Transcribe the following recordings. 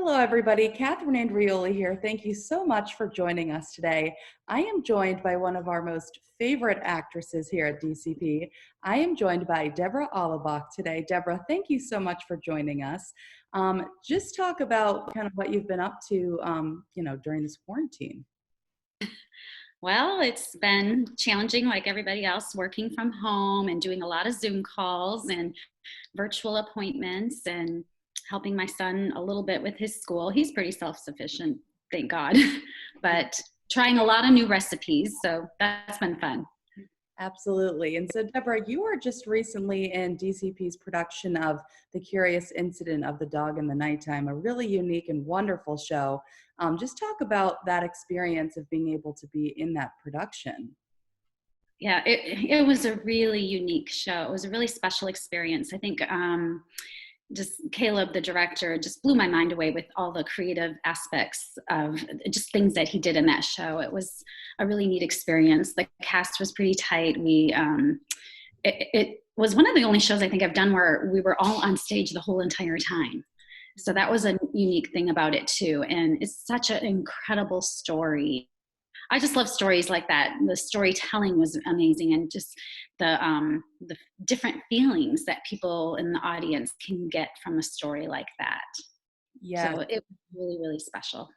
Hello, everybody. Catherine Andrioli here. Thank you so much for joining us today. I am joined by one of our most favorite actresses here at DCP. I am joined by Debra Allebach today. Debra, thank you so much for joining us. Just talk about kind of what you've been up to, during this quarantine. Well, it's been challenging like everybody else, working from home and doing a lot of Zoom calls and virtual appointments and helping my son a little bit with his school. He's pretty self-sufficient, thank God, but trying a lot of new recipes. So that's been fun. Absolutely. And so, Debra, you were just recently in DCP's production of The Curious Incident of the Dog in the Nighttime, a really unique and wonderful show. Just talk about that experience of being able to be in that production. Yeah, it was a really unique show. It was a really special experience. I think just Caleb, the director, just blew my mind away with all the creative aspects of just things that he did in that show. It was a really neat experience. The cast was pretty tight. It was one of the only shows I think I've done where we were all on stage the whole entire time. So that was a unique thing about it too. And it's such an incredible story. I just love stories like that. The storytelling was amazing, and just the different feelings that people in the audience can get from a story like that. Yeah. So it was really, really special.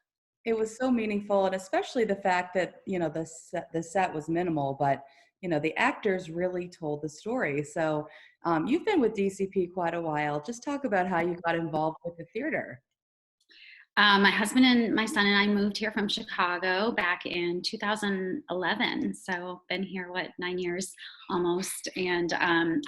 It was so meaningful, and especially the fact that, the set was minimal, but, the actors really told the story. So you've been with DCP quite a while. Just talk about how you got involved with the theater. My husband and my son and I moved here from Chicago back in 2011. So been here, 9 years almost. And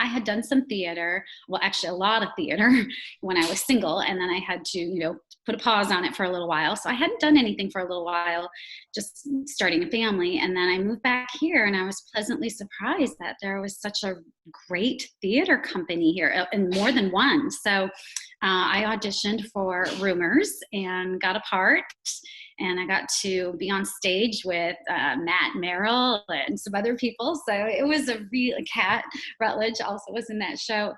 I had done some theater, well, actually a lot of theater when I was single. And then I had to, put a pause on it for a little while. So I hadn't done anything for a little while, just starting a family. And then I moved back here, and I was pleasantly surprised that there was such a great theater company here, and more than one. So I auditioned for Rumors and got a part, and I got to be on stage with Matt Merrill and some other people. So it was a real, Kat Rutledge also was in that show.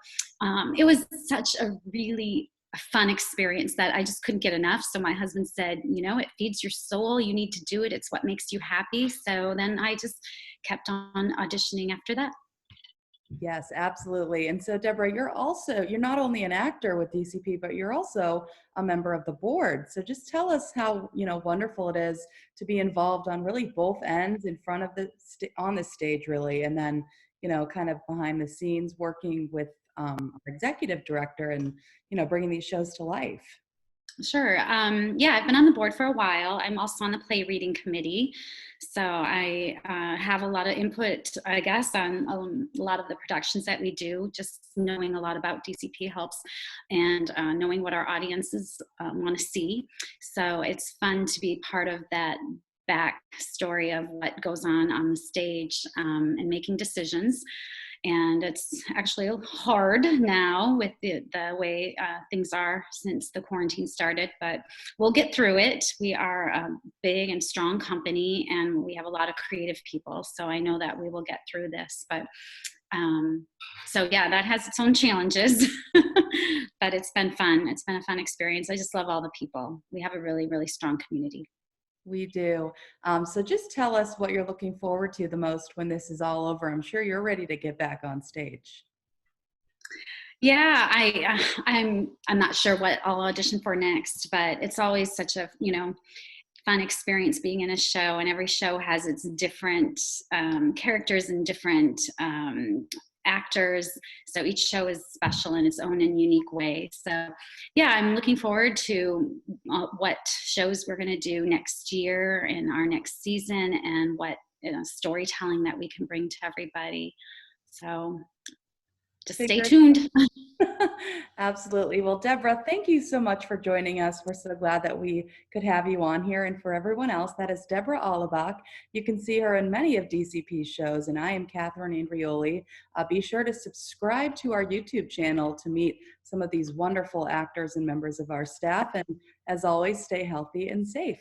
It was such a really fun experience that I just couldn't get enough. So my husband said, it feeds your soul. You need to do it. It's what makes you happy. So then I just kept on auditioning after that. Yes, absolutely. And so, Debra, you're not only an actor with DCP, but you're also a member of the board. So just tell us how, wonderful it is to be involved on really both ends, in front of on the stage, really, and then, kind of behind the scenes working with our executive director and, bringing these shows to life. Sure. Yeah, I've been on the board for a while. I'm also on the play reading committee. So I have a lot of input, I guess, on a lot of the productions that we do. Just knowing a lot about DCP helps, and knowing what our audiences want to see. So it's fun to be part of that backstory of what goes on the stage, and making decisions. And it's actually hard now with the way things are since the quarantine started, but we'll get through it. We are a big and strong company, and we have a lot of creative people, so I know that we will get through this. But so yeah, that has its own challenges, but it's been fun. It's been a fun experience. I just love all the people. We have a really, really strong community. We do. So just tell us what you're looking forward to the most when this is all over. I'm sure you're ready to get back on stage. Yeah, I'm not sure what I'll audition for next, but it's always such a fun experience being in a show, and every show has its different characters and different actors, so each show is special in its own and unique way. So yeah, I'm looking forward to what shows we're going to do next year in our next season, and what storytelling that we can bring to everybody. So just stay tuned. Absolutely. Well, Debra, thank you so much for joining us. We're so glad that we could have you on here. And for everyone else, that is Debra Allebach. You can see her in many of DCP's shows, and I am Catherine Andrioli. Be sure to subscribe to our YouTube channel to meet some of these wonderful actors and members of our staff. And as always, stay healthy and safe.